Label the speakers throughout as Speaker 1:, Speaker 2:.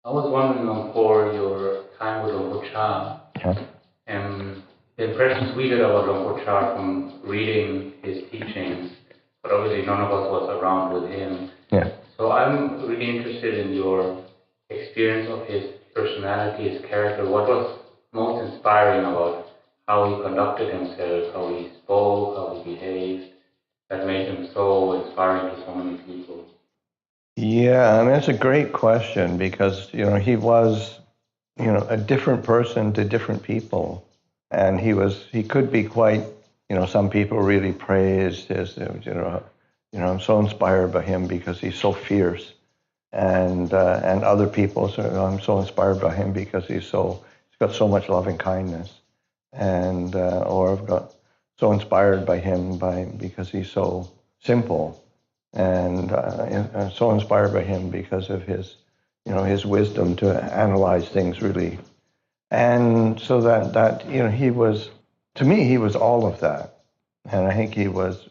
Speaker 1: I was wondering for your time with Luang Cha,
Speaker 2: Yeah.
Speaker 1: and the impressions we get about Luang Cha from reading his teachings, but obviously none of us was around with him.
Speaker 2: Yeah.
Speaker 1: So I'm really interested in your experience of his personality, his character. What was most inspiring about how he conducted himself, how he spoke, how he behaved, that made him so inspiring to so many people?
Speaker 2: Yeah, I mean, it's a great question because, he was, a different person to different people. And he could be quite, some people really praised his, I'm so inspired by him because he's so fierce. And other people say, I'm so inspired by him because he's got so much loving kindness. Or I've got so inspired by him because he's so simple and so inspired by him because of his wisdom to analyze things really. And so that he was, to me, he was all of that. And I think he was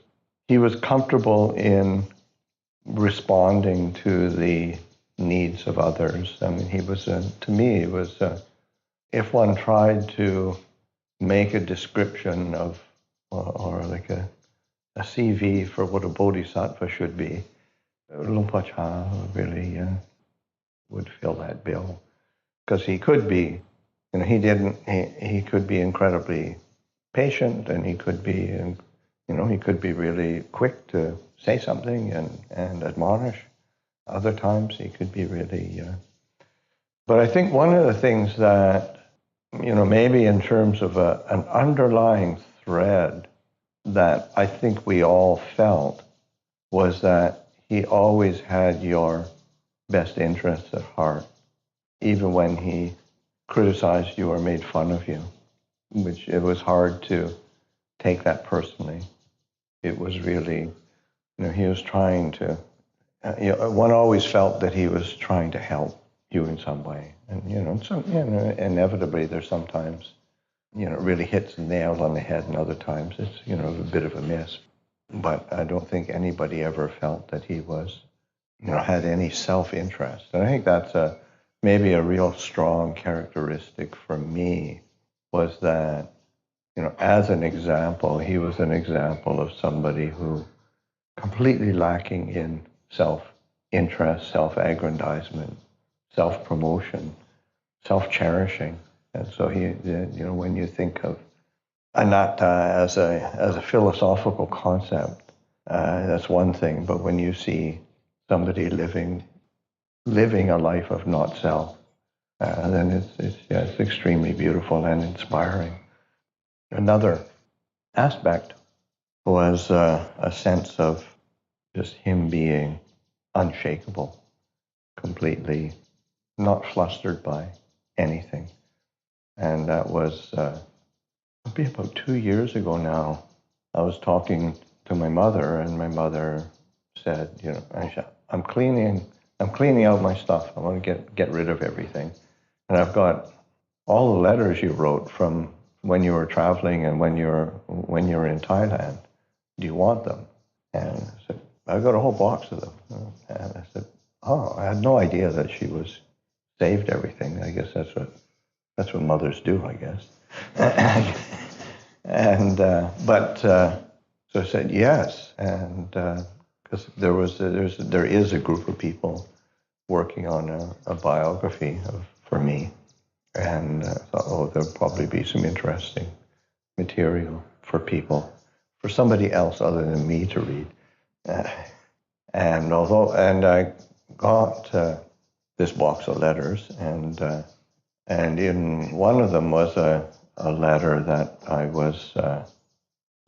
Speaker 2: comfortable in responding to the needs of others. I mean, to me, it was, if one tried to make a description of, or like a CV for what a bodhisattva should be, Luang Por Chah really would fill that bill because he could be, he could be incredibly patient, and he could be really quick to say something and admonish. Other times he could be really, but I think one of the things that, maybe in terms of an underlying thread that I think we all felt was that he always had your best interests at heart, even when he criticized you or made fun of you, which it was hard to take that personally. It was really, he was trying to, one always felt that he was trying to help you in some way. And, inevitably there's sometimes, it really hits the nail on the head, and other times it's, a bit of a miss. But I don't think anybody ever felt that he was, had any self-interest. And I think that's maybe a real strong characteristic for me, was that, as an example, he was an example of somebody who completely lacking in self-interest, self-aggrandizement, self-promotion, self-cherishing. And so when you think of anatta as a philosophical concept, that's one thing. But when you see somebody living a life of not self, then it's extremely beautiful and inspiring. Another aspect was a sense of just him being unshakable, completely not flustered by anything. And that was maybe about 2 years ago now. I was talking to my mother, and my mother said, Aisha, I'm cleaning out my stuff. I want to get rid of everything. And I've got all the letters you wrote from when you were traveling and when you were in Thailand. Do you want them? And I said, I've got a whole box of them. And I said, oh, I had no idea that she was saved everything. I guess that's what mothers do, I guess. So I said yes, and because there is a group of people working on a biography for me, and I thought, oh, there'll probably be some interesting material for somebody else other than me to read. And I got this box of letters, and in one of them was a letter that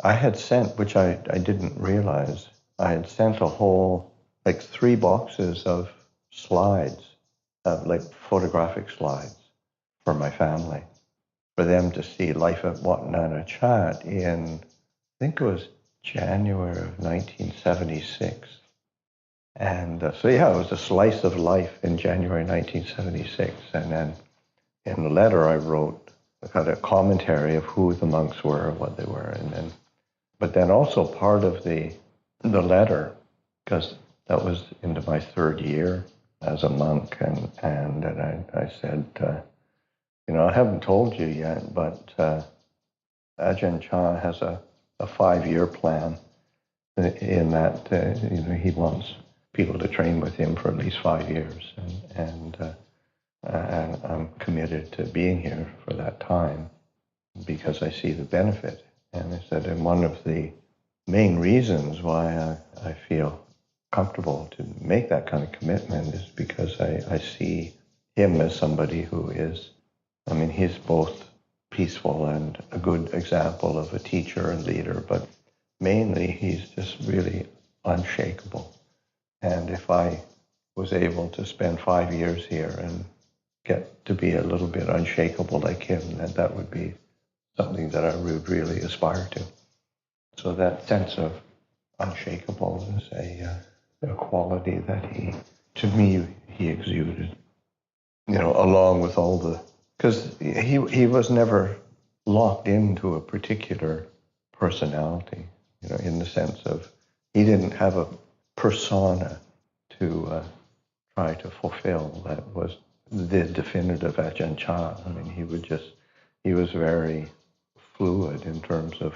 Speaker 2: I had sent, which I didn't realize. I had sent a whole, like 3 boxes of slides, like photographic slides for my family, for them to see life at Wat Pah Nanachat in, I think it was January of 1976. And it was a slice of life in January 1976. And then in the letter I wrote, I got a commentary of who the monks were, what they were, but then also part of the letter, because that was into my 3rd year as a monk, and I said, I haven't told you yet, but Ajahn Chah has a 5-year plan in that, he wants people to train with him for at least 5 years. And I'm committed to being here for that time because I see the benefit. And I said, and one of the main reasons why I feel comfortable to make that kind of commitment is because I see him as somebody who is, he's both peaceful and a good example of a teacher and leader, but mainly he's just really unshakable. And if I was able to spend 5 years here and get to be a little bit unshakable like him, then that would be something that I would really aspire to. So that sense of unshakable is a quality that to me, he exuded. Along with all because he was never locked into a particular personality, in the sense of he didn't have a persona to try to fulfill that was the definitive Ajahn Chah. He was very fluid in terms of,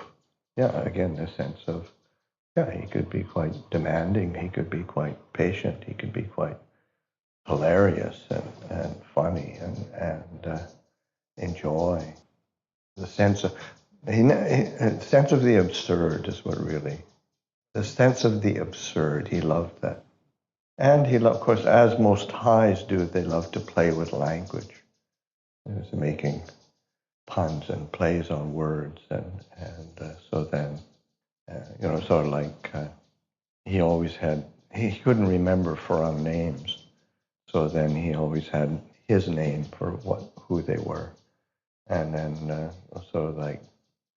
Speaker 2: again, the sense of, he could be quite demanding, he could be quite patient, he could be quite hilarious and funny and enjoy. The sense of the absurd is what really, the sense of the absurd, he loved that. And he loved, of course, as most Thais do, they love to play with language. Making puns and plays on words, and so then, sort of like he couldn't remember foreign names, so then he always had his name for who they were, and then so like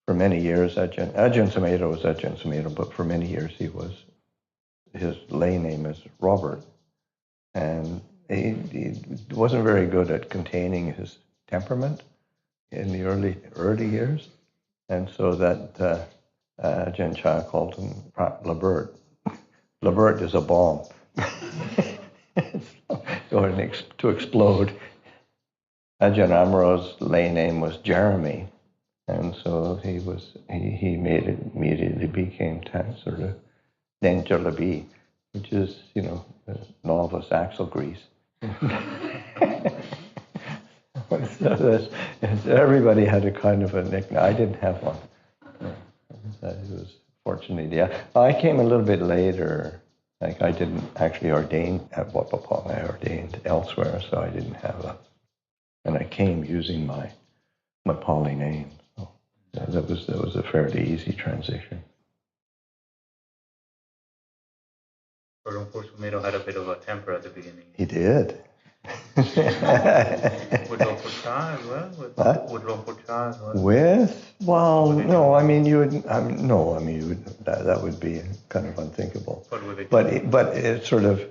Speaker 2: for many years, Ajahn Sumedho was Ajahn Sumedho, but for many years his lay name is Robert, and he wasn't very good at containing his temperament in the early years, and so that Ajahn Chah called him Labert. Labert is a bomb, or to explode. Ajahn Amaro's lay name was Jeremy, and so he made it immediately became sort of Denjalabi, which is novice axle grease. So everybody had a kind of a nickname. I didn't have one. It was fortunately, I came a little bit later. Like I didn't actually ordain at Wat Pah. I ordained elsewhere, so I didn't have and I came using my Pali name. So that was a fairly easy transition.
Speaker 1: Lumpur Sumedho had a bit of a temper at the beginning.
Speaker 2: He did.
Speaker 1: With Lumpur Chah as well? With Lumpur Chah as well?
Speaker 2: You would, that would be kind of unthinkable. But it's sort of,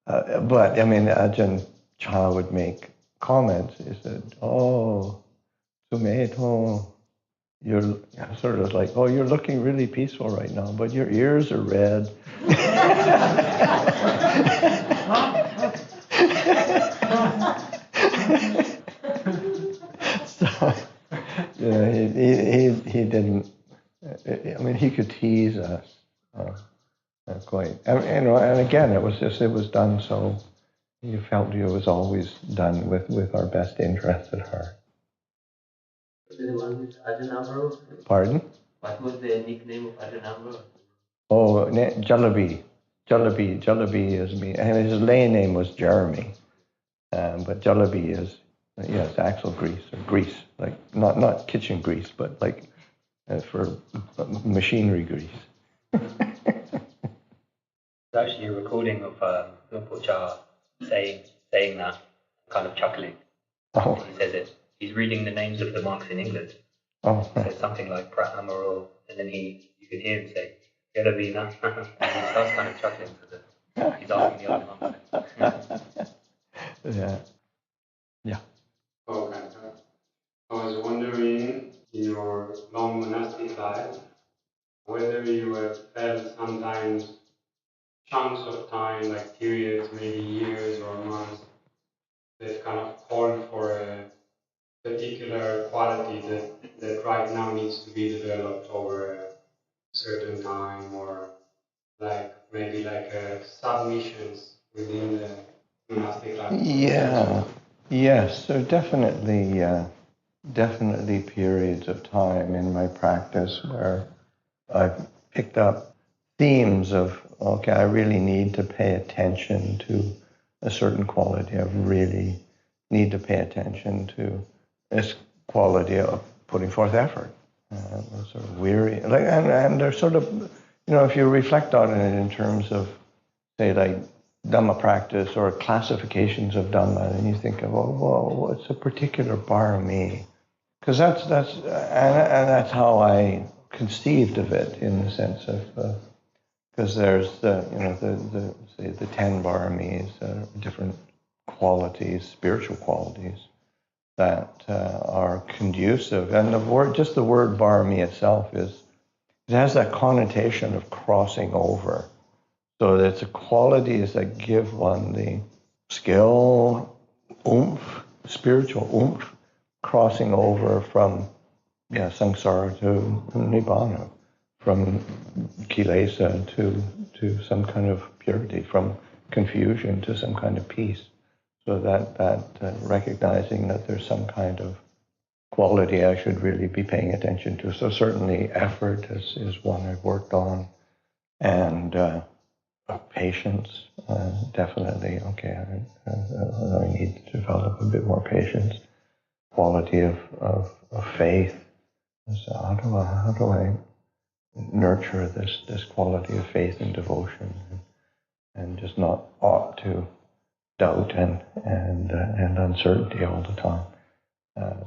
Speaker 2: Ajahn Chah would make comments. He said, "Oh, Sumedho, you're sort of like, oh, you're looking really peaceful right now, but your ears are red." So, he didn't. He could tease us quite. And again, it was done so. You felt it was always done with our best interest at heart.
Speaker 3: Was it the one with Ajahn Amaro?
Speaker 2: Pardon?
Speaker 3: What was the nickname of Ajahn Amaro?
Speaker 2: Oh, Jalabi. Jalabi is me. And his lay name was Jeremy. But Jalabi is, yes, axle grease, or grease, like not kitchen grease, but like for machinery grease.
Speaker 4: There's actually a recording of Lumpur Chah saying that, kind of chuckling.
Speaker 2: Oh.
Speaker 4: He says it. He's reading the names of the monks in England.
Speaker 2: Oh.
Speaker 4: He says something like Prat Amaro, and then you can hear him say, Yeravina. And he starts kind of chuckling because he's asking the other monks.
Speaker 2: Yeah.
Speaker 5: Okay. I was wondering, in your long monastic life, whether you have felt sometimes chunks of time, like periods, maybe years or months, they've kind of called for a particular quality that right now needs to be developed over a certain time, or like maybe like submissions within the monastic life?
Speaker 2: Yeah, yes, so definitely periods of time in my practice where I've picked up themes of, okay, I really need to pay attention to a certain quality. I really need to pay attention to this quality of putting forth effort. Sort of weary, like, and they're sort of, if you reflect on it in terms of, say, like Dhamma practice or classifications of Dhamma, and you think of, what's a particular barami? Because and that's how I conceived of it, in the sense of, because there's the say the 10 baramis, different qualities, spiritual qualities that are conducive, and the word barami itself it has that connotation of crossing over. So it's the qualities that give one the skill, oomph, spiritual oomph, crossing over from samsara to nibbana, from kilesa to some kind of purity, from confusion to some kind of peace. So that recognizing that there's some kind of quality I should really be paying attention to. So certainly effort is one I've worked on, and patience, definitely. Okay, I need to develop a bit more patience. Quality of faith. So how do I nurture this quality of faith and devotion, and just not ought to doubt and uncertainty all the time.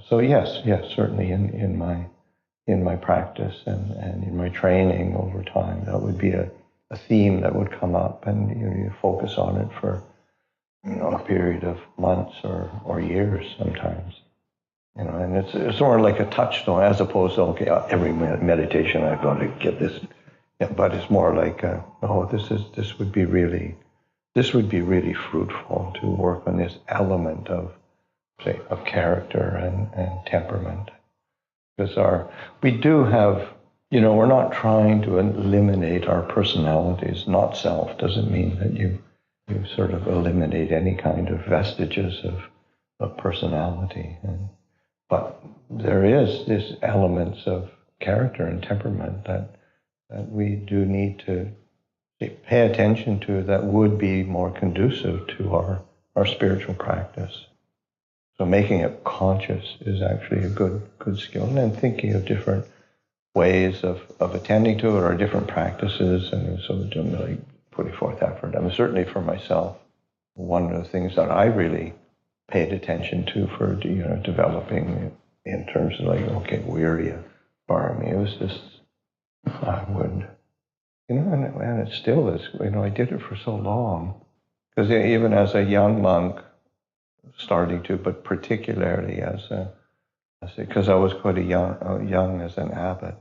Speaker 2: So yes, certainly in my practice and in my training over time, that would be a theme that would come up, and you focus on it for a period of months or years sometimes. And it's sort of like a touchstone, as opposed to, okay, every meditation I've got to get this. Yeah, but it's more like, this would be really fruitful to work on this element of, say, of character and temperament. Because we do have, we're not trying to eliminate our personalities. Not self doesn't mean that you sort of eliminate any kind of vestiges of personality. But there is this elements of character and temperament that we do need to pay attention to, that would be more conducive to our spiritual practice. So making it conscious is actually a good skill. And then thinking of different ways of attending to it, or different practices, and so like putting forth effort. I mean, certainly for myself, one of the things that I really paid attention to for developing in terms of like, okay, virya, barami, it was just, I would, and it still is, I did it for so long, because even as a young monk starting to, but particularly because I was quite young as an abbot,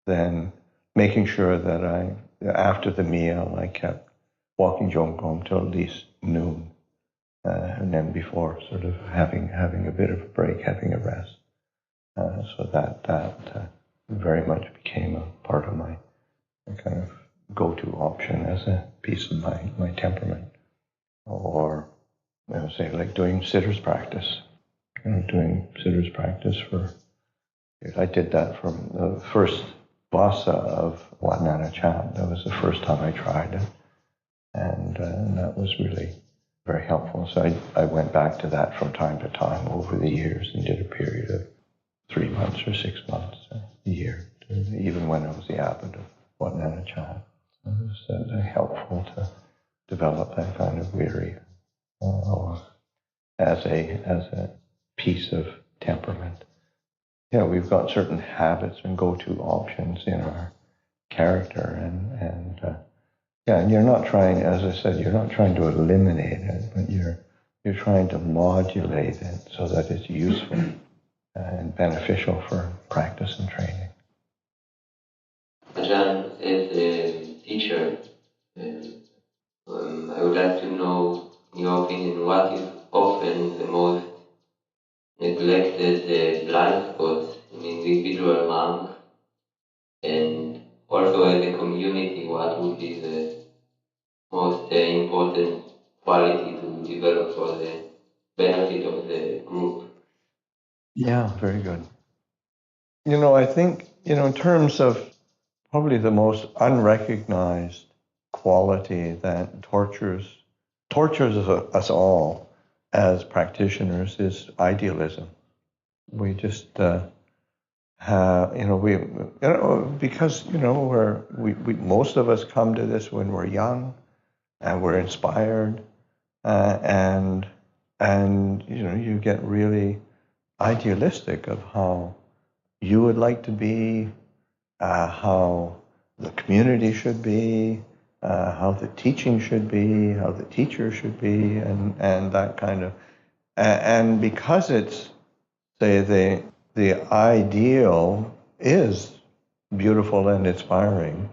Speaker 2: then making sure that after the meal, I kept walking jongom till at least noon. And then before, sort of having a bit of a break, having a rest. So that very much became a part of my kind of go-to option as a piece of my temperament. Or, say, like doing sitters practice. Doing sitters practice I did that from the first vasa of Wat Pah Nanachat. That was the first time I tried it. And that was really very helpful. So I went back to that from time to time over the years, and did a period of 3 months or 6 months, a year, even when I was the abbot of Wat Pah Nanachat. It was helpful to develop that kind of virya, or as a piece of temperament. We've got certain habits and go-to options in our character, and you're not trying, as I said, you're not trying to eliminate it, but you're trying to modulate it so that it's useful and beneficial for practice and training.
Speaker 3: Ajahn, as a teacher, I would like to know, in your opinion, what is
Speaker 6: often the most neglected blind spots in individual monk, and also as a community, what would be the most important quality to develop for the benefit of the group?
Speaker 2: Yeah, very good. I think, in terms of probably the most unrecognized quality that tortures us all as practitioners is idealism. We just have, because we most of us come to this when we're young and we're inspired, and you get really idealistic of how you would like to be, how the community should be, how the teaching should be, how the teacher should be, and that kind of, and because it's, say, the ideal is beautiful and inspiring,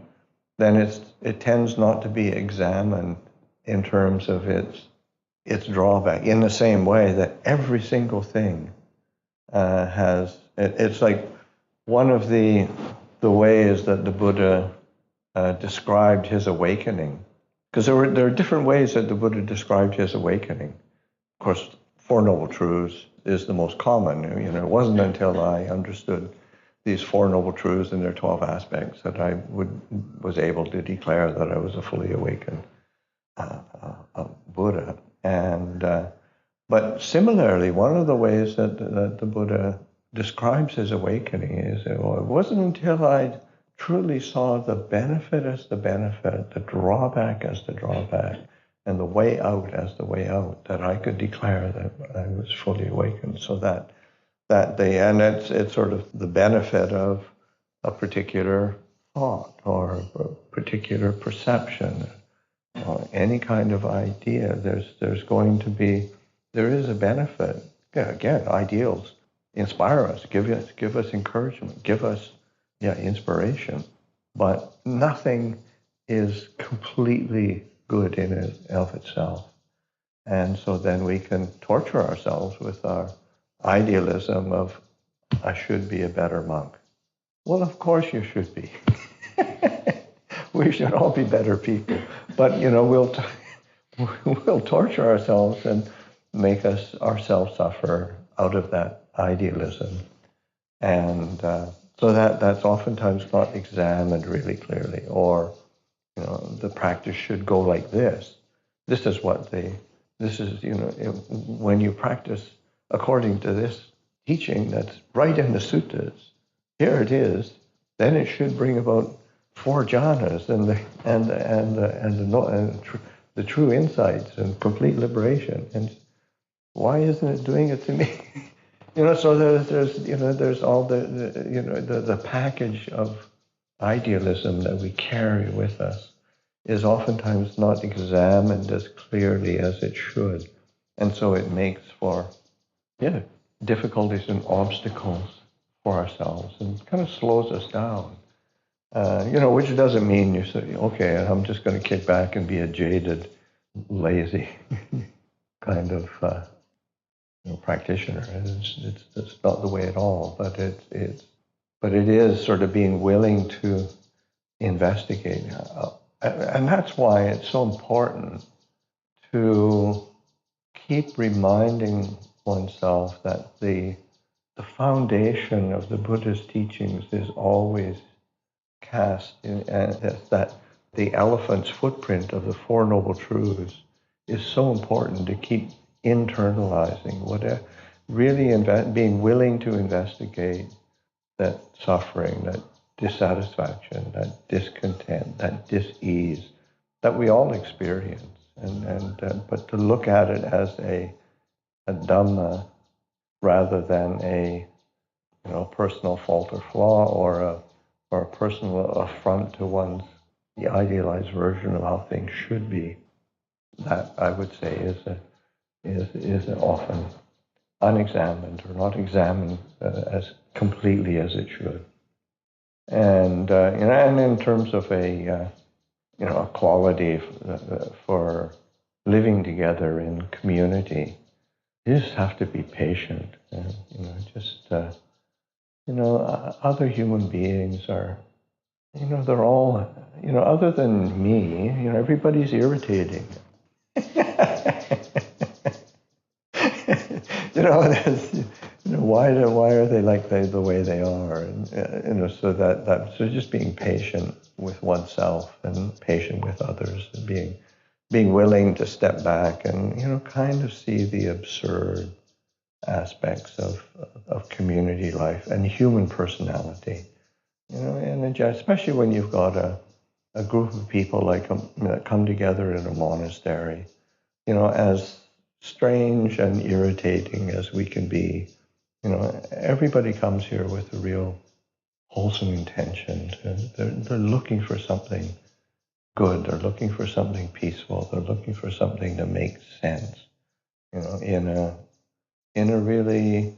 Speaker 2: then it tends not to be examined in terms of its drawback, in the same way that every single thing has, it's like one of the ways that the Buddha described his awakening, because there are different ways that the Buddha described his awakening. Of course, Four Noble Truths is the most common. It wasn't until I understood these Four Noble Truths and their 12 aspects that I was able to declare that I was a fully awakened Buddha. But similarly, one of the ways that the Buddha describes his awakening is, it wasn't until I truly saw the benefit as the benefit, the drawback as the drawback, and the way out as the way out, that I could declare that I was fully awakened. So and it's sort of the benefit of a particular thought or a particular perception, or any kind of idea. There is a benefit. Yeah, again, ideals inspire us, give us encouragement, give us inspiration. But nothing is completely good in and of itself. And so then we can torture ourselves with our idealism of, I should be a better monk. Well, of course you should be. We should all be better people. But, we'll torture ourselves and make ourselves suffer out of that idealism. And so that's oftentimes not examined really clearly. Or, the practice should go like this. This is when you practice according to this teaching that's right in the suttas, here it is, then it should bring about 4 jhanas and the true insights and complete liberation. And why isn't it doing it to me? So there's all the package of idealism that we carry with us is oftentimes not examined as clearly as it should. And so it makes for, difficulties and obstacles for ourselves and kind of slows us down. Which doesn't mean you say, okay, I'm just going to kick back and be a jaded, lazy kind of practitioner. It's not the way at all, but it is sort of being willing to investigate. And that's why it's so important to keep reminding oneself that the foundation of the Buddha's teachings is always cast in, and that the elephant's footprint of the Four Noble Truths is so important to keep internalizing, being willing to investigate that suffering, that dissatisfaction, that discontent, that dis-ease that we all experience, but to look at it as a Dhamma rather than a personal fault or flaw, or a personal affront to the idealized version of how things should be. That, I would say, is often unexamined or not examined as completely as it should. And and in terms of a quality for living together in community, you just have to be patient. Other human beings are, they're all, other than me, everybody's irritating. Why are they like the way they are? And, so just being patient with oneself and patient with others, and being willing to step back and kind of see the absurd aspects of community life and human personality. And especially when you've got a group of people that come together in a monastery, as strange and irritating as we can be, everybody comes here with a real wholesome intention. They're looking for something good. They're looking for something peaceful. They're looking for something that makes sense, in a really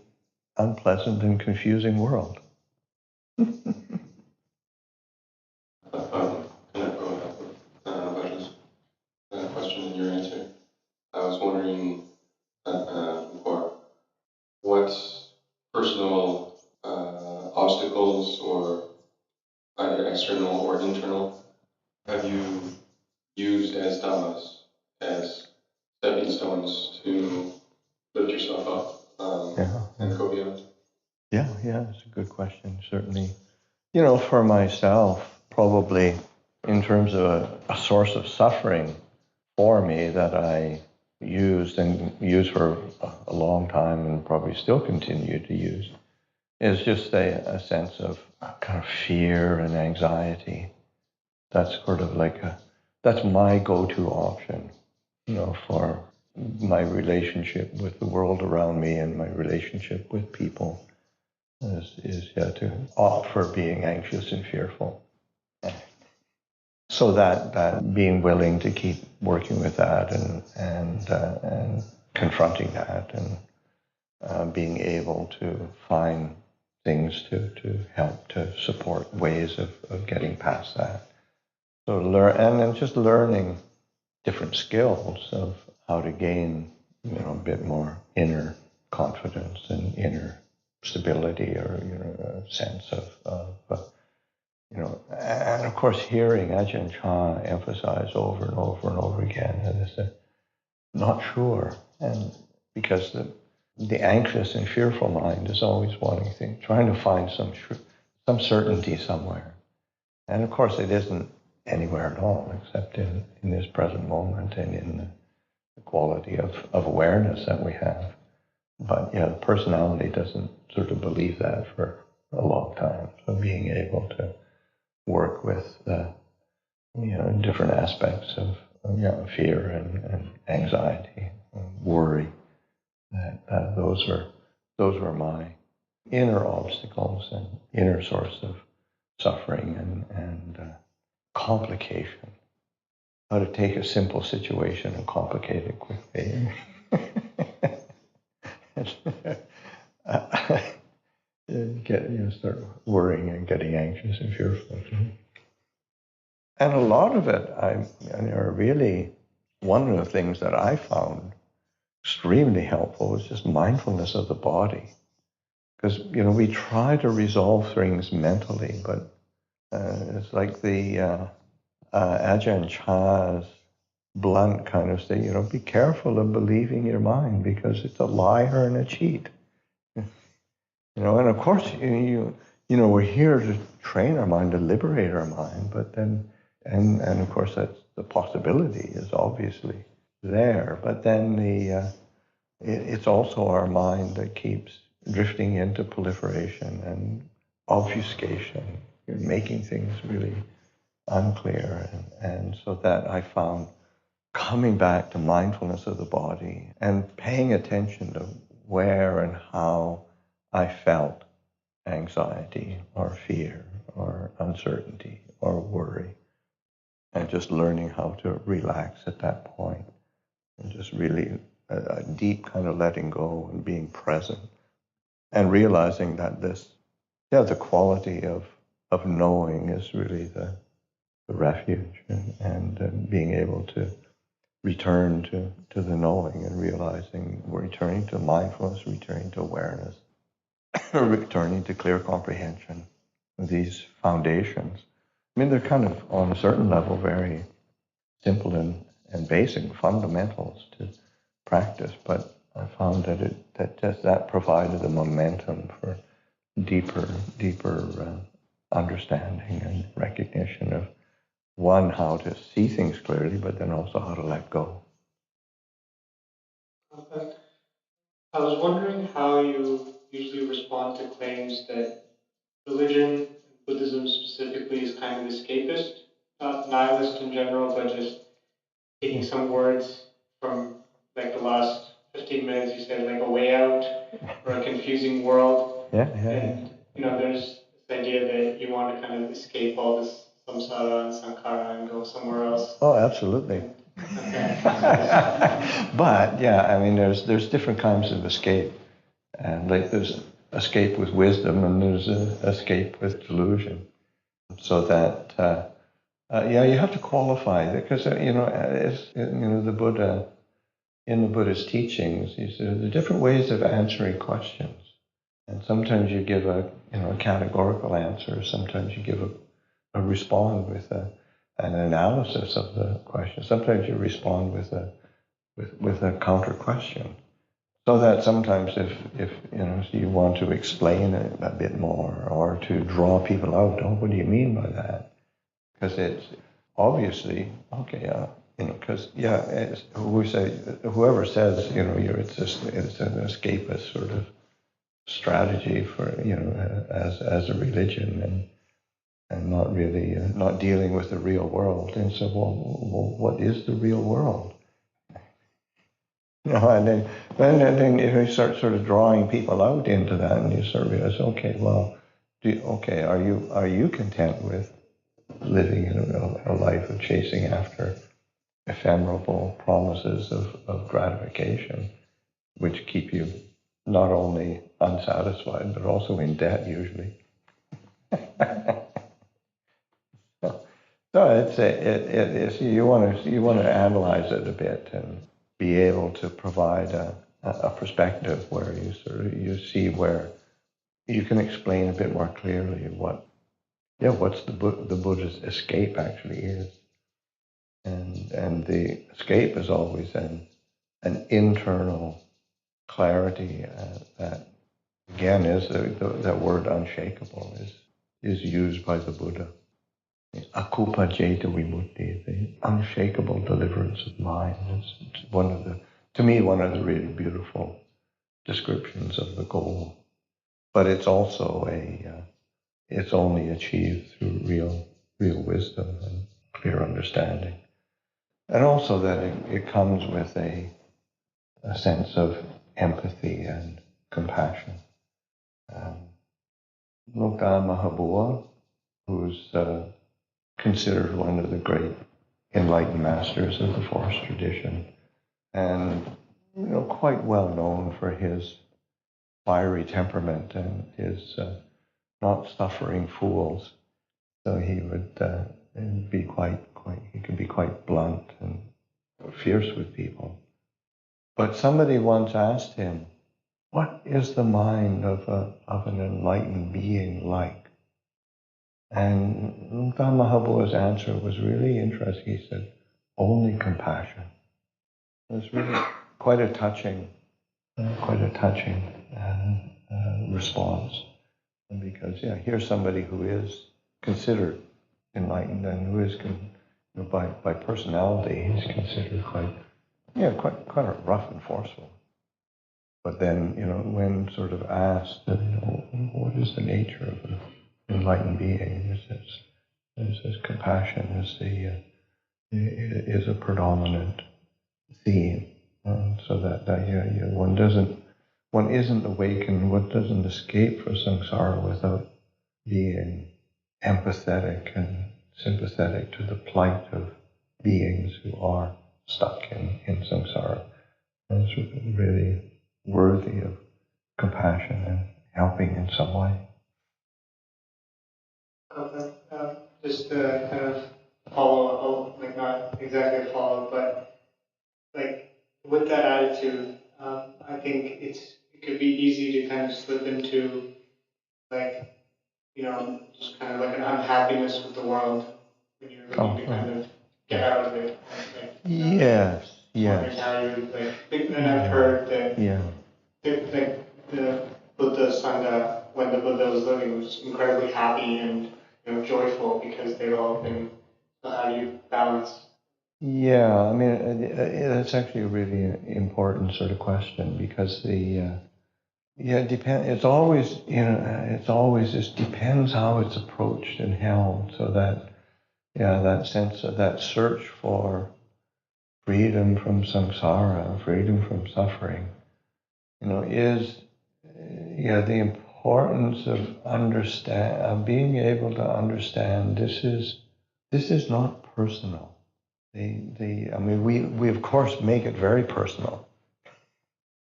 Speaker 2: unpleasant and confusing world.
Speaker 7: Vajra's question and your answer. I was wondering before, what personal obstacles, or either external or internal, have you used as dhammas, as stepping stones to lift yourself up and go beyond?
Speaker 2: Yeah, it's a good question, certainly. For myself, probably in terms of a source of suffering for me that I used for a long time and probably still continue to use is just a sense of kind of fear and anxiety. That's sort of that's my go-to option, for my relationship with the world around me and my relationship with people is to opt for being anxious and fearful. So that being willing to keep working with that and confronting that and being able to find things to help to support ways of getting past that. So and just learning different skills of how to gain a bit more inner confidence and inner stability, or a sense of and of course hearing Ajahn Chah emphasize over and over and over again that it's not sure, and because the anxious and fearful mind is always wanting things, trying to find some certainty somewhere, and of course it isn't anywhere at all except in this present moment and in the quality of awareness that we have. But the personality doesn't sort of believe that for a long time. So being able to work with different aspects of fear and anxiety and worry, that those were my inner obstacles and inner source of suffering and complication. How to take a simple situation and complicate it quickly. Start worrying and getting anxious and fearful. And a lot of it, really, one of the things that I found extremely helpful was just mindfulness of the body. Because, we try to resolve things mentally, but it's like the Ajahn Chah's blunt kind of say, be careful of believing your mind because it's a liar and a cheat. And of course, we're here to train our mind, to liberate our mind, but then, and of course, that's the possibility is obviously there, but then it's also our mind that keeps drifting into proliferation and obfuscation, making things really unclear. And so that I found coming back to mindfulness of the body and paying attention to where and how I felt anxiety or fear or uncertainty or worry, and just learning how to relax at that point, and just really a deep kind of letting go and being present and realizing that the quality of knowing is really the refuge, and being able to return to the knowing and realizing we're returning to mindfulness, returning to awareness, returning to clear comprehension. These foundations, I mean, they're kind of, on a certain level, very simple and basic fundamentals to practice, but I found that provided a momentum for deeper understanding and recognition of, one, how to see things clearly, but then also how to let go.
Speaker 5: I was wondering how you usually respond to claims that religion, Buddhism specifically, is kind of escapist, not nihilist in general, but just taking some words from like the last 15 minutes you said, like a way out or a confusing world.
Speaker 2: Yeah.
Speaker 5: And there's this idea that you want to kind of escape all this samsara and sankhara and go somewhere else.
Speaker 2: Oh, absolutely.
Speaker 5: Okay.
Speaker 2: But yeah, I mean, there's different kinds of escape, and like there's escape with wisdom, and there's escape with delusion. So that you have to qualify, because the Buddha, in the Buddha's teachings, he said there are different ways of answering questions, and sometimes you give a categorical answer, sometimes you give a respond with an analysis of the question, sometimes you respond with a counter question. So that sometimes if you want to explain it a bit more or to draw people out, what do you mean by that? Because it's obviously, okay, because whoever says, it's an escapist sort of strategy for, as a religion and not really, not dealing with the real world. And so, well, what is the real world? And then if you start sort of drawing people out into that, and you sort of realize, okay, well, are you content with living in a life of chasing after ephemeral promises of gratification, which keep you not only unsatisfied but also in debt usually? So it's you want to analyze it a bit and be able to provide a perspective where you see where you can explain a bit more clearly what's the Buddha's escape actually is, and the escape is always an internal clarity that again is that word unshakable is used by the Buddha. Akupa jeta vimutti, the unshakable deliverance of mind. It's to me, one of the really beautiful descriptions of the goal. But it's also it's only achieved through real wisdom and clear understanding. And also that it comes with a sense of empathy and compassion. Lokta Mahabua, who's considered one of the great enlightened masters of the forest tradition, and quite well known for his fiery temperament and his not suffering fools. So he would be he could be quite blunt and fierce with people. But somebody once asked him, "What is the mind of an enlightened being like?" And Lungta Mahabua's answer was really interesting. He said, "Only compassion." It was really quite a touching response. Because here's somebody who is considered enlightened and who is, by personality, he's considered quite rough and forceful. But then, when sort of asked, what is the nature of an enlightened being? This compassion is a predominant theme, so that one isn't awakened, one doesn't escape from samsara without being empathetic and sympathetic to the plight of beings who are stuck in samsara. And it's really worthy of compassion and helping in some way.
Speaker 5: Just to kind of follow, like not exactly a follow, but
Speaker 8: with that attitude, I think it could be easy to kind of slip into like, just kind of like an unhappiness with the world when you're looking to kind of get out of it. Like,
Speaker 2: Yes,
Speaker 8: wondering how you and I've heard that like the Buddha Sangha, when the Buddha was living, was incredibly happy and joyful because they'd all been. So how do you balance?
Speaker 2: Yeah, I mean, that's actually a really important sort of question because it depends. It's always, just depends how it's approached and held. So that, that sense of that search for freedom from samsara, freedom from suffering, is, the importance of being able to understand this is not personal. I mean, we of course make it very personal,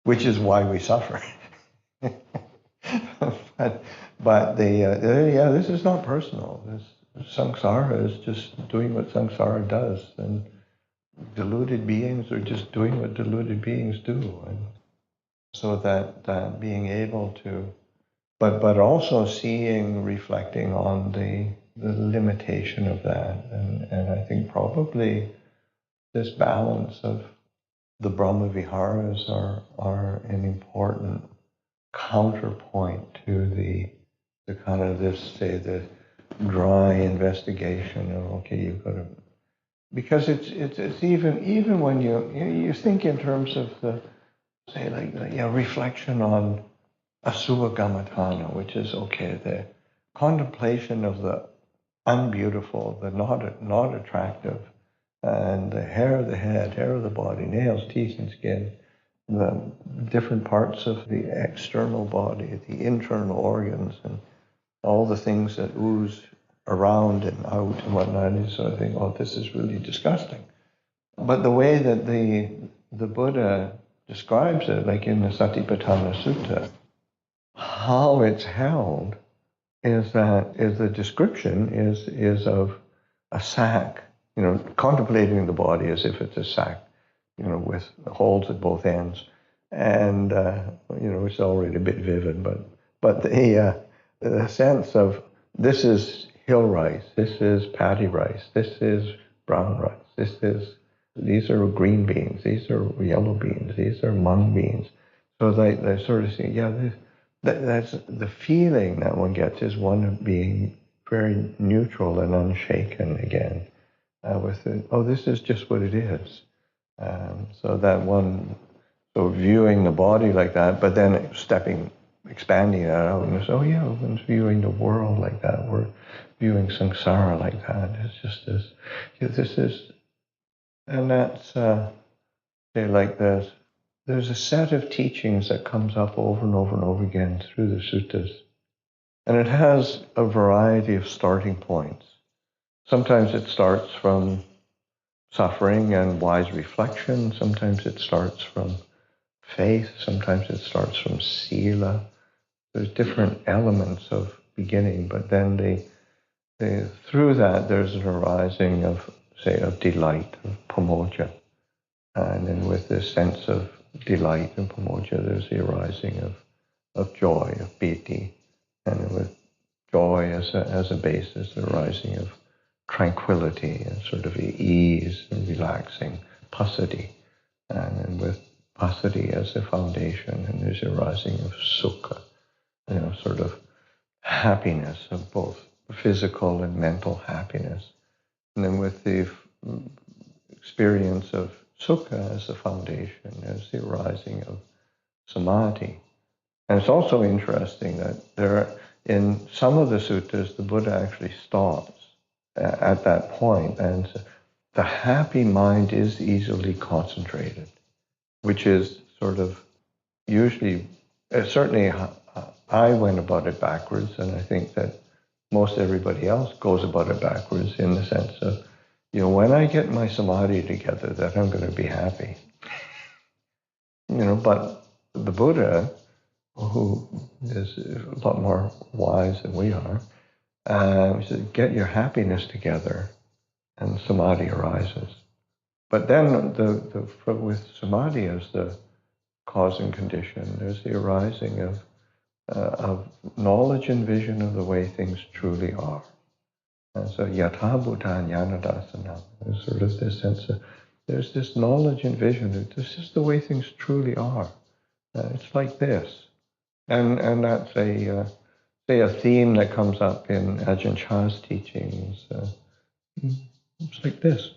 Speaker 2: which is why we suffer. but this is not personal. This samsara is just doing what samsara does, and deluded beings are just doing what deluded beings do, and so that being able to, but also seeing, reflecting on the limitation of that, and I think probably this balance of the Brahma Viharas are an important counterpoint to the kind of the dry investigation of, okay, you've got to, because it's even when you think in terms of the, say, reflection on Asuva Gamatana, which is, okay, the contemplation of the unbeautiful, the not attractive, and the hair of the head, hair of the body, nails, teeth, and skin, the different parts of the external body, the internal organs, and all the things that ooze around and out and whatnot. And so I think, oh, this is really disgusting. But the way that the Buddha describes it, like in the Satipatthana Sutta, how it's held is the description is of a sack, contemplating the body as if it's a sack, with holes at both ends, and it's already a bit vivid, but the sense of, this is hill rice, this is paddy rice, this is brown rice, these are green beans, these are yellow beans, these are mung beans. So they sort of say, that's the feeling that one gets, is one of being very neutral and unshaken again, this is just what it is. So that one, so viewing the body like that, but then expanding it out, and it's, one's viewing the world like that. We're viewing samsara like that. It's just this is, and that's like there's a set of teachings that comes up over and over and over again through the suttas, and it has a variety of starting points. Sometimes it starts from suffering and wise reflection. Sometimes it starts from faith. Sometimes it starts from sila. There's different elements of beginning, but then through that there's an arising of, say, of delight, of pamoja. And then with this sense of delight and pamoja, there's the arising of joy, of piti. And then with joy as a basis, the arising of tranquility and sort of ease and relaxing, passaddhi. And then with passaddhi as a foundation, and there's a arising of sukha, sort of happiness, of both physical and mental happiness. And then with the experience of sukha as the foundation, as the arising of samadhi. And it's also interesting that in some of the suttas, the Buddha actually stops at that point, and the happy mind is easily concentrated, which is sort of usually, certainly I went about it backwards, and I think that most everybody else goes about it backwards, in the sense of, when I get my samadhi together, that I'm going to be happy. But the Buddha, who is a lot more wise than we are, he said, get your happiness together, and samadhi arises. But then with samadhi as the cause and condition, there's the arising of knowledge and vision of the way things truly are. And so yatha bhuta jnana darsana, there's sort of this sense of, there's this knowledge and vision that this is the way things truly are. It's like this. And that's a theme that comes up in Ajahn Chah's teachings. It's like this.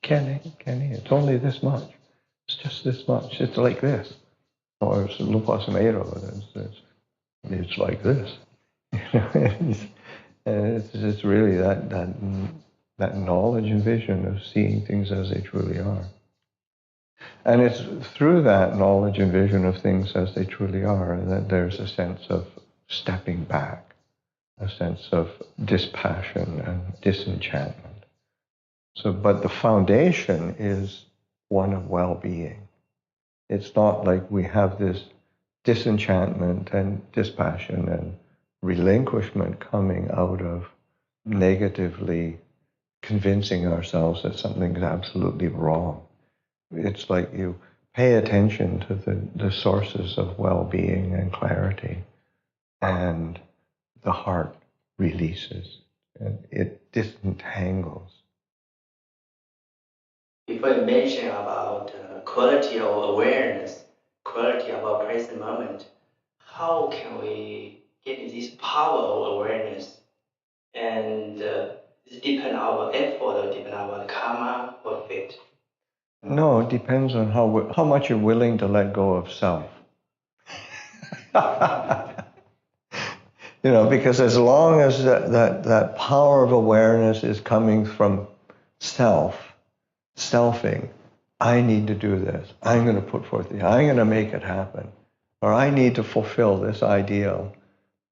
Speaker 2: Can he? It's only this much. It's just this much. It's like this. Or it's lupasamero. It's like this. It's really that knowledge and vision of seeing things as they truly are. And it's through that knowledge and vision of things as they truly are that there's a sense of stepping back, a sense of dispassion and disenchantment. But the foundation is one of well-being. It's not like we have this disenchantment and dispassion and relinquishment coming out of negatively convincing ourselves that something's absolutely wrong. It's like you pay attention to the sources of well-being and clarity, and the heart releases, and it disentangles.
Speaker 3: Before you mention about quality of awareness, quality of our present moment, how can we get this power of awareness? And it depends on our effort, or depend on our karma or fate?
Speaker 2: No, it depends on how much you're willing to let go of self. Because as long as that power of awareness is coming from selfing, I need to do this, I'm going to put forth I'm going to make it happen, or I need to fulfill this ideal,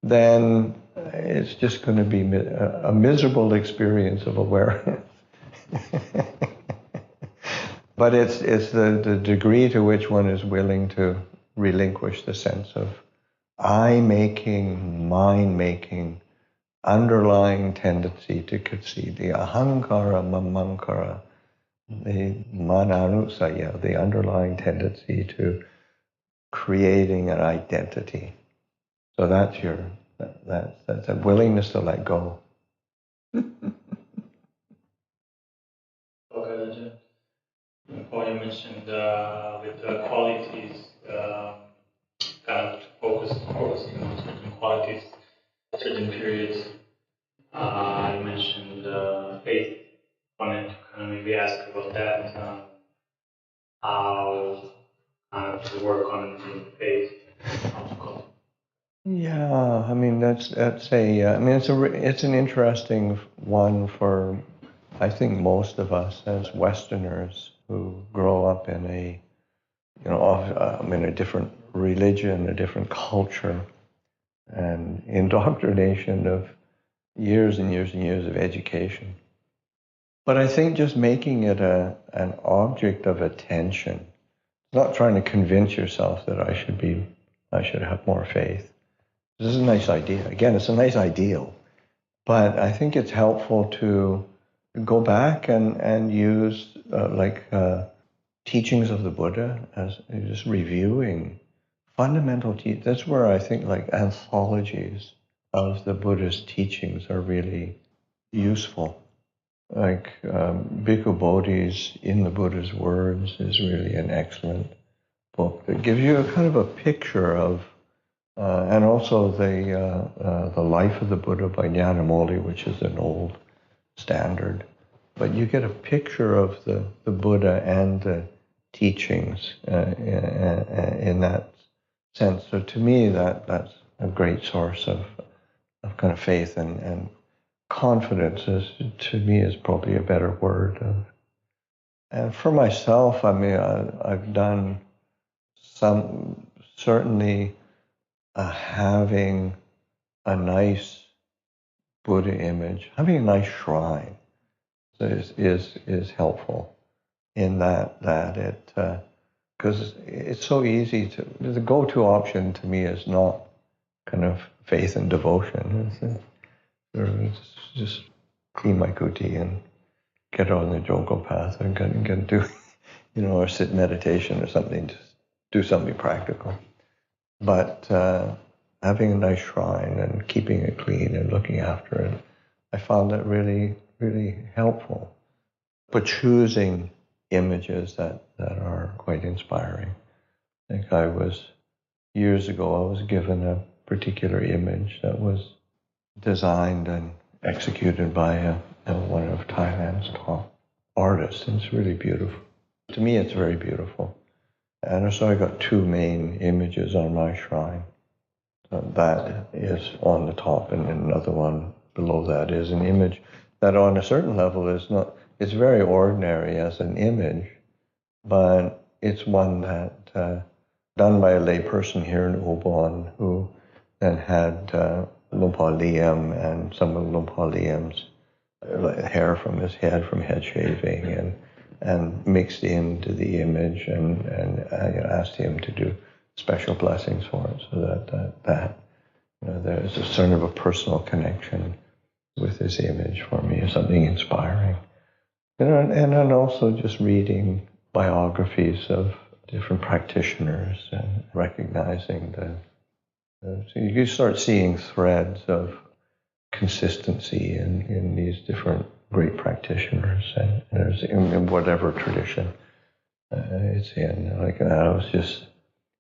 Speaker 2: then it's just going to be a miserable experience of awareness. But it's the degree to which one is willing to relinquish the sense of I-making, mind-making, underlying tendency to concede, the ahankara, mamankara, the mananusaya, the underlying tendency to creating an identity. So that's that's a willingness to let go.
Speaker 9: Okay, before you mentioned with the qualities, kind of focusing on certain qualities, certain periods. You mentioned faith. Wanted to kind of maybe ask about that. How kind of to work on faith.
Speaker 2: Yeah, I mean it's an interesting one for, I think, most of us as Westerners who grow up in a different religion, a different culture, and indoctrination of years and years and years of education. But I think just making it an object of attention, not trying to convince yourself that I should have more faith. This is a nice idea. Again, it's a nice ideal, but I think it's helpful to go back and use teachings of the Buddha as just reviewing fundamental teachings. That's where I think anthologies of the Buddha's teachings are really useful. Like Bhikkhu Bodhi's In the Buddha's Words is really an excellent book that gives you a kind of a picture of, and also the Life of the Buddha by Nyanamoli, which is an old standard. But you get a picture of the Buddha and the teachings in that sense. So to me, that's a great source of kind of faith and confidence. To me is probably a better word. And for myself, I've done certainly having a nice Buddha image, having a nice shrine is helpful in that it, because it's so easy the go-to option to me is not kind of faith and devotion. It's just clean my kuti and get on the yoga path and can do, or sit meditation or something, just do something practical. But having a nice shrine and keeping it clean and looking after it, I found that really, really helpful. But choosing images that are quite inspiring. I think years ago, I was given a particular image that was designed and executed by one of Thailand's top artists, and it's really beautiful. To me, it's very beautiful. And so I got two main images on my shrine. That is on the top, and another one below that is an image that on a certain level it's very ordinary as an image, but it's one that done by a lay person here in Ubon, who then had Lumpur Liam and some of Lumpur Liam's hair from his head from head shaving and mixed into the image and asked him to do special blessings for it, so that there's a sort of a personal connection with this image for me, something inspiring. And then also just reading biographies of different practitioners and recognizing so you start seeing threads of consistency in these different great practitioners, and there's in whatever tradition it's in. Like I was just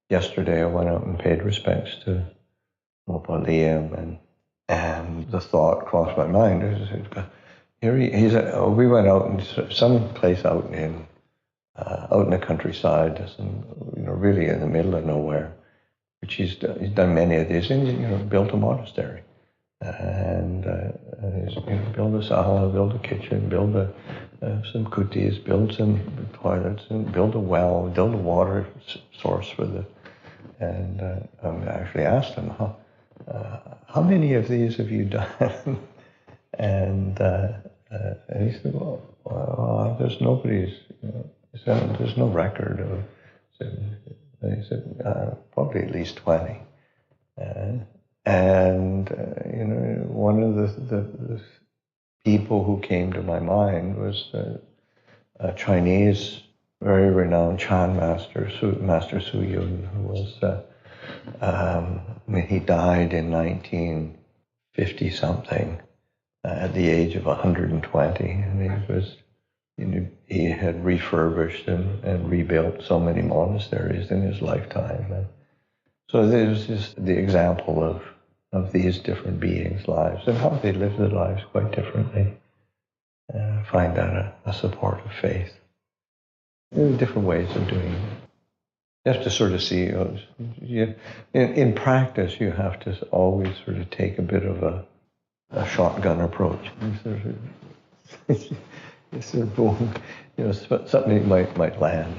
Speaker 2: yesterday, I went out and paid respects to Lumpur Liam, and the thought crossed my mind. We went out in some place out in the countryside, really in the middle of nowhere, which he's done many of these, and built a monastery, and he's built a sala, build a kitchen, build some kutis, build some toilets, and build a well, build a water source for and I actually asked him, how many of these have you done? And he said, well, there's nobody's, there's no record of, he said, probably at least 20. One of the people who came to my mind was a Chinese, very renowned Chan master, Master Su Yun, who was, he died in 1950 something, at the age of 120, and he had refurbished and rebuilt so many monasteries in his lifetime. And so there's just the example of these different beings' lives and how they live their lives quite differently. Find that a supportive faith. There are different ways of doing it. You have to sort of see, in practice, you have to always sort of take a bit of a shotgun approach. Boom, something might land,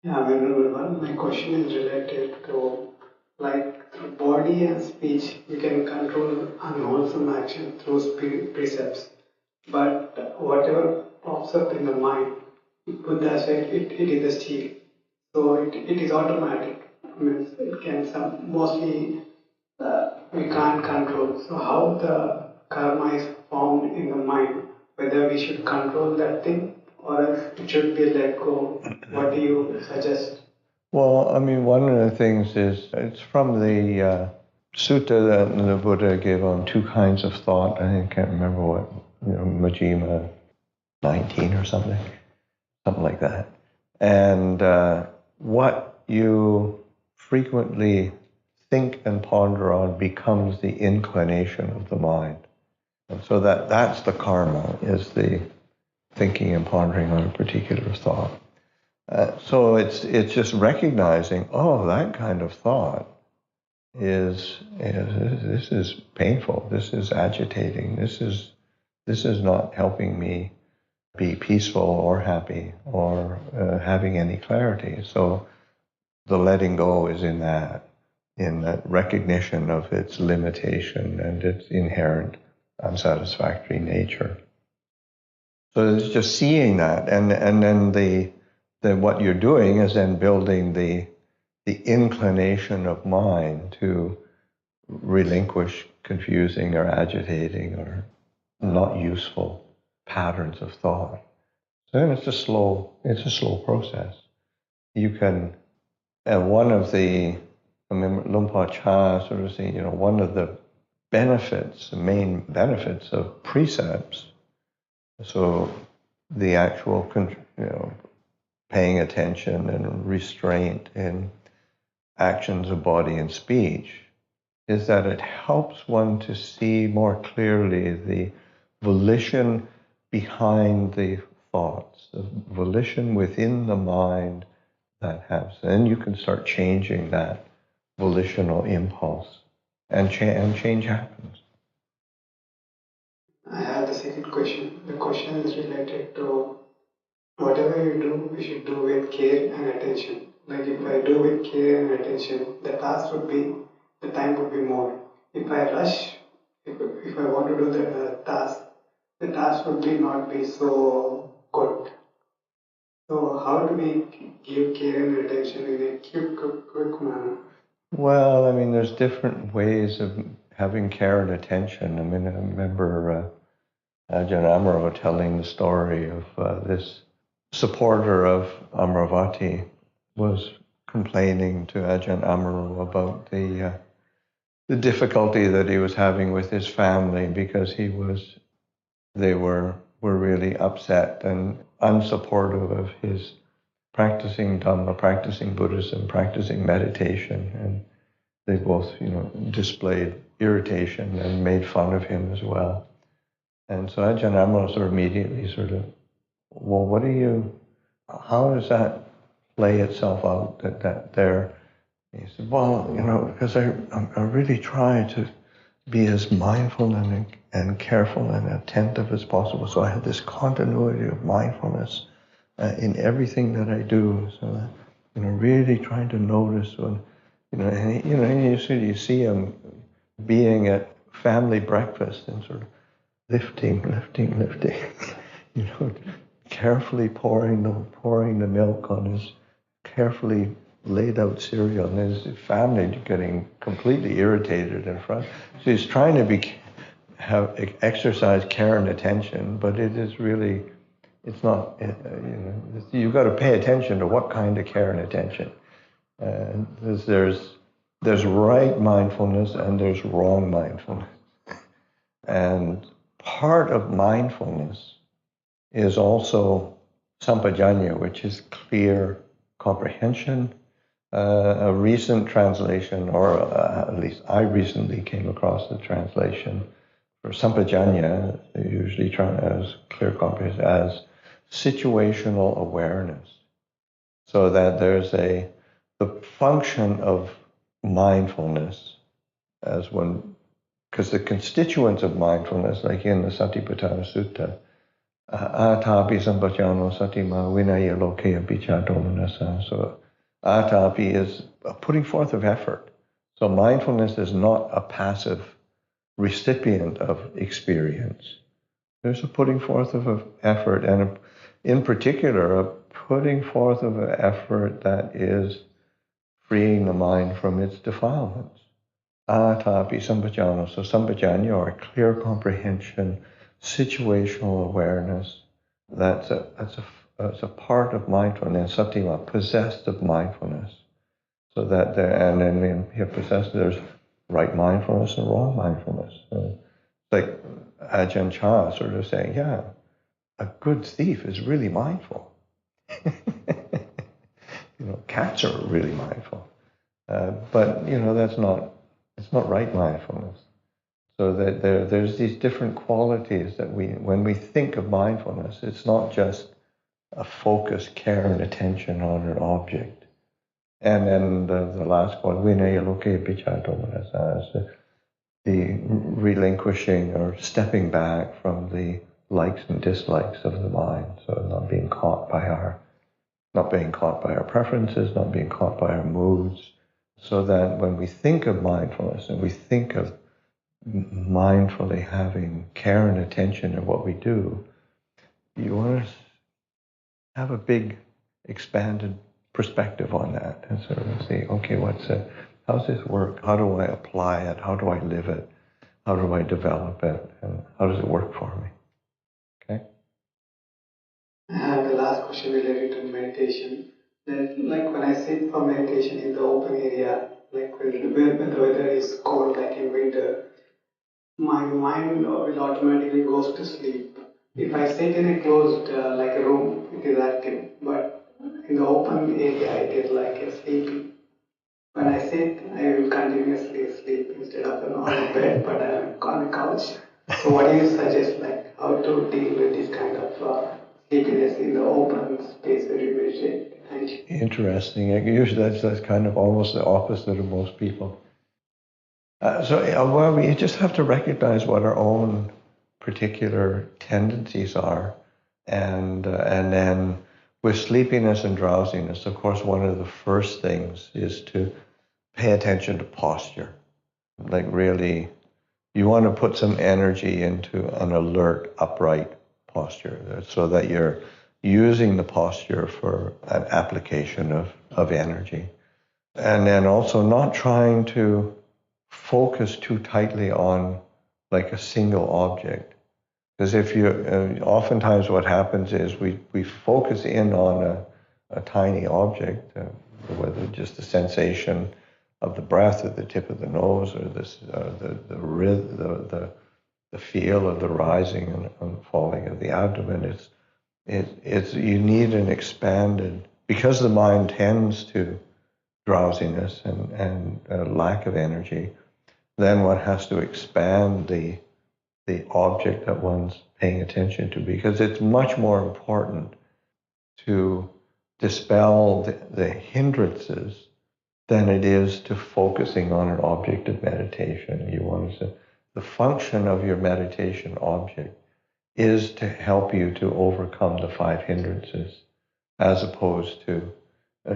Speaker 8: Yeah, Venerable One, my question is related to, like, through body and speech, we can control unwholesome action through precepts. But whatever pops up in the mind, Buddha said it is a steel. So it is automatic. I mean, it can mostly we can't control. So how the karma is formed in the mind, whether we should control that thing or else it should be let go. What do you suggest?
Speaker 2: Well, I mean, one of the things is, it's from the sutta that the Buddha gave on two kinds of thought. I can't remember what, Majjhima 19 or something like that. And what you frequently think and ponder on becomes the inclination of the mind. And so that's the karma, is the thinking and pondering on a particular thought. So it's just recognizing, that kind of thought is this is painful, this is agitating, this is not helping me be peaceful or happy or having any clarity. So the letting go is in that recognition of its limitation and its inherent unsatisfactory nature. So it's just seeing that, and then what you're doing is then building the inclination of mind to relinquish confusing or agitating or not useful patterns of thought. So then it's a slow process. You can, and one of the, I remember Luang Por Chah sort of saying, one of the benefits, the main benefits of precepts, so the actual, paying attention and restraint in actions of body and speech, is that it helps one to see more clearly the volition behind the thoughts, the volition within the mind that has. Then you can start changing that volitional impulse, and change happens.
Speaker 8: I have the second question. The question is related to whatever you do, you should do with care and attention. Like if I do with care and attention, the time would be more. If I rush, if I want to do the task would be not be so good. So how do we give care and attention in a quick manner?
Speaker 2: Well, there's different ways of having care and attention. I remember Ajahn Amaro telling the story of this supporter of Amaravati was complaining to Ajahn Amaro about the difficulty that he was having with his family because they were really upset and unsupportive of his practicing Dhamma, practicing Buddhism, practicing meditation, and they both, displayed irritation and made fun of him as well. And so Ajahn Amaro immediately well, how does that play itself out that there? He said, well, because I really try to be as mindful and careful and attentive as possible. So I have this continuity of mindfulness in everything that I do. So that, really trying to notice when, you see him being at family breakfast and sort of lifting, carefully pouring the milk on his carefully laid out cereal, and his family getting completely irritated in front. So he's trying to exercise care and attention, but it is really, it's not, you've got to pay attention to what kind of care and attention. There's right mindfulness and there's wrong mindfulness. And part of mindfulness is also sampajanya, which is clear comprehension. A recent translation, or at least I recently came across the translation for sampajanya, usually as clear comprehension, as situational awareness. So that there's the function of mindfulness as one, because the constituents of mindfulness, like in the Satipatthana Sutta, atapi sampajano satima vinaya lokeya pichadomanasa. So atapi is a putting forth of effort. So mindfulness is not a passive recipient of experience. There's a putting forth of effort, and in particular, a putting forth of an effort that is freeing the mind from its defilements. Atapi sampajano. So sampajanya, or clear comprehension, situational awareness, that's a part of mindfulness. Satima, possessed of mindfulness. So that and then here possessed, there's right mindfulness and wrong mindfulness. Like Ajahn Chah sort of saying, yeah, a good thief is really mindful. Cats are really mindful. But it's not right mindfulness. So that there's these different qualities that when we think of mindfulness, it's not just a focused care and attention on an object. And then the last one, vinaya loke pichadomanasa, the relinquishing or stepping back from the likes and dislikes of the mind. So not being caught by our preferences, not being caught by our moods. So that when we think of mindfulness and we think of mindfully having care and attention in what we do, you want to have a big expanded perspective on that and sort of see, okay, How's this work? How do I apply it? How do I live it? How do I develop it? And how does it work for me? Okay?
Speaker 8: I have the last question related to meditation. That, like when I sit for meditation in the open area, like when the weather is cold, like in winter, my mind will automatically goes to sleep. If I sit in a closed like a room, it is active, but in the open area, it is like a sleepy. When I sit, I will continuously sleep instead of on a bed, but on a couch. So, what do you suggest, like how to deal with this kind of sleepiness in the open space where you meditate? Thank you.
Speaker 2: Interesting. Usually that's kind of almost the opposite of most people. Well, we just have to recognize what our own particular tendencies are, and then with sleepiness and drowsiness, of course, one of the first things is to pay attention to posture. Like really, you want to put some energy into an alert, upright posture, so that you're using the posture for an application of energy, and then also not trying to focus too tightly on like a single object. Because if you, oftentimes what happens is we focus in on a tiny object, whether just the sensation of the breath at the tip of the nose, or the feel of the rising and falling of the abdomen. It's you need an expanded, because the mind tends to drowsiness and lack of energy, then one has to expand the object that one's paying attention to, because it's much more important to dispel the hindrances than it is to focusing on an object of meditation. You want to, the function of your meditation object is to help you to overcome the 5 hindrances, as opposed to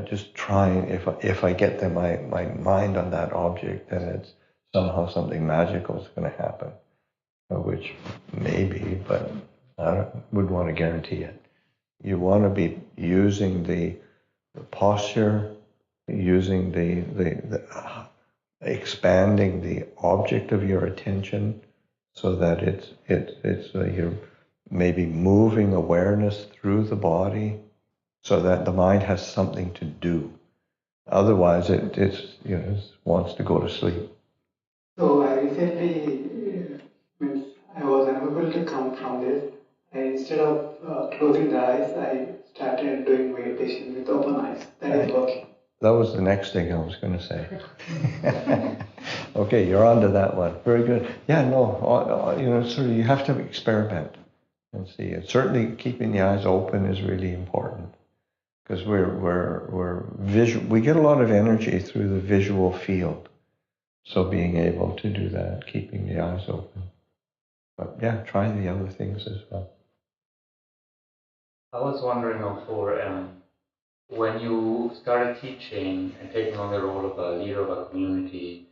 Speaker 2: just trying, if I get my mind on that object, then it's somehow something magical is going to happen, which maybe, but I wouldn't want to guarantee it. You want to be using the posture, using the expanding the object of your attention, so that it's you're maybe moving awareness through the body, so that the mind has something to do. Otherwise, it wants to go to sleep.
Speaker 8: So I recently, means I was unable to come from this. Instead of closing the eyes, I started doing meditation with open eyes. That is working.
Speaker 2: That was the next thing I was going to say. Okay, you're on to that one. Very good. Yeah, no, sort of you have to experiment and see. And certainly keeping the eyes open is really important, because we're visual. We get a lot of energy through the visual field. So being able to do that, keeping the eyes open. But yeah, try the other things as well.
Speaker 1: I was wondering also, when you started teaching and taking on the role of a leader of a community,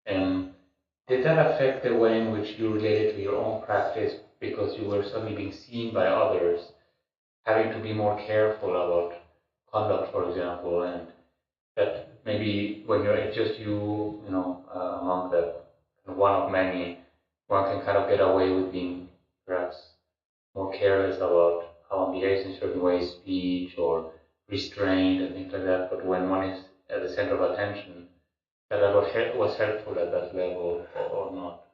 Speaker 1: did that affect the way in which you related to your own practice, because you were suddenly being seen by others, having to be more careful about conduct, for example, and that maybe when it's just you, among the one of many, one can kind of get away with being perhaps more careless about how one behaves in certain ways, speech or restraint and things like that. But when one is at the center of attention, that was helpful at that level or not?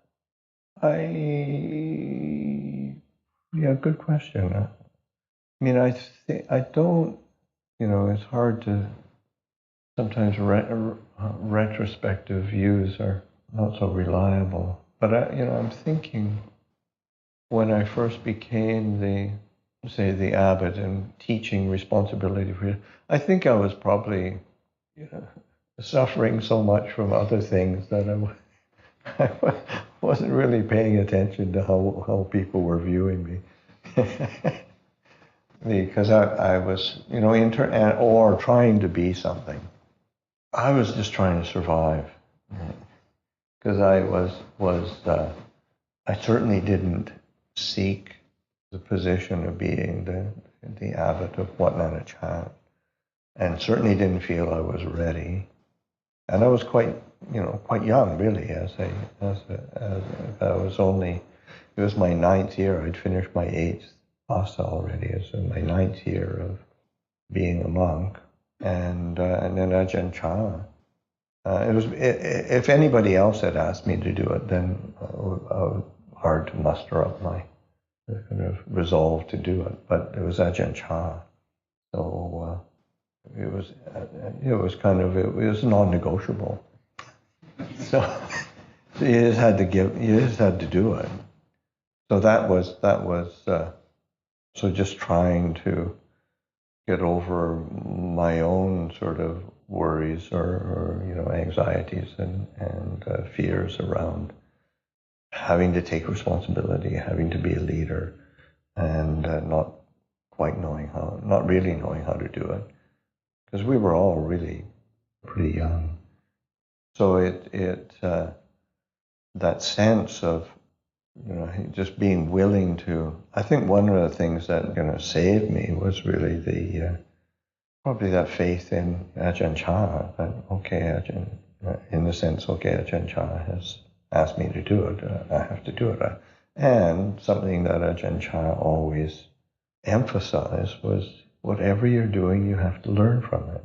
Speaker 2: Yeah, good question. I mean, I don't, it's hard to, sometimes retrospective views are not so reliable. But I'm thinking, when I first became the abbot and teaching responsibility for it, I think I was probably suffering so much from other things that I wasn't really paying attention to how people were viewing me. Because I was, or trying to be something. I was just trying to survive. Because I certainly didn't seek the position of being the abbot of Wat Pah Nanachat, and certainly didn't feel I was ready. And I was quite young, really. I was only, it was my 9th year. I'd finished my 8th pasta already. So my 9th year of being a monk, and then Ajahn Chah. It was, if anybody else had asked me to do it, then hard to muster up my kind of resolve to do it. But it was Ajahn Chah, so it was non-negotiable. So you just had to do it. So that was so just trying to get over my own sort of worries or anxieties and fears around having to take responsibility, having to be a leader, and not really knowing how to do it, because we were all really pretty young. So that sense of just being willing to. I think one of the things that saved me was really probably that faith in Ajahn Chah. That Ajahn, in the sense, Ajahn Chah has asked me to do it. I have to do it. And something that Ajahn Chah always emphasized was, whatever you're doing, you have to learn from it.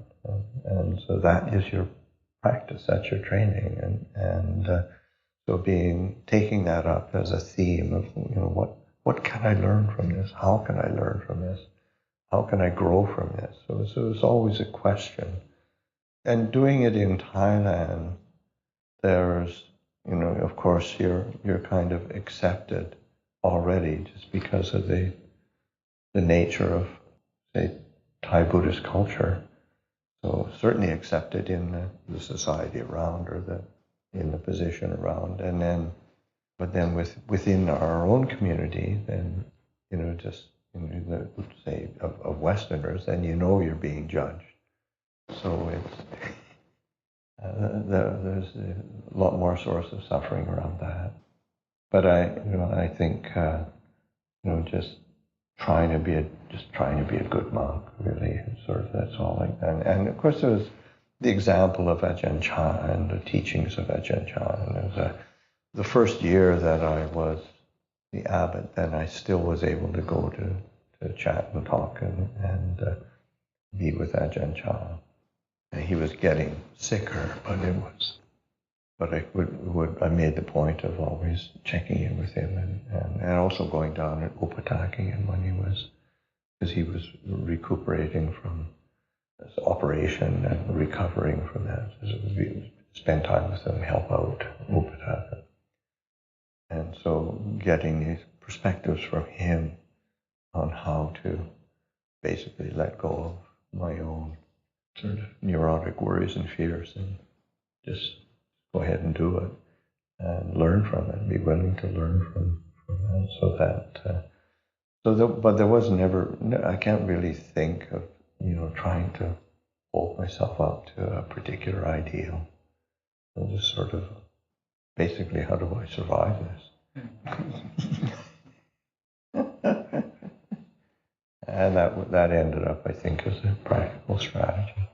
Speaker 2: And so that is your practice. That's your training. And so taking that up as a theme of what can I learn from this? How can I learn from this? How can I grow from this? So it was always a question. And doing it in Thailand, there's of course you're kind of accepted already just because of the nature of, say, Thai Buddhist culture. So certainly accepted in the society around, or in the position around, but then within our own community, then just say of Westerners, then you're being judged. So it's there's a lot more source of suffering around that. But I think just trying to be a good monk, really, sort of, that's all. And of course there was the example of Ajahn Chah and the teachings of Ajahn Chah. And it was the first year that I was the abbot, then I still was able to go to chat and talk and be with Ajahn Chah. And he was getting sicker, but I made the point of always checking in with him and also going down and upataking him when because he was recuperating from this operation and recovering from that. So we spend time with him, help out, upataka. And so getting these perspectives from him on how to basically let go of my own sort of neurotic worries and fears and just go ahead and do it and learn from it, be willing to learn from that. But there was never, I can't really think of, trying to hold myself up to a particular ideal. I just sort of, basically, how do I survive this? And that ended up, I think, as a practical strategy.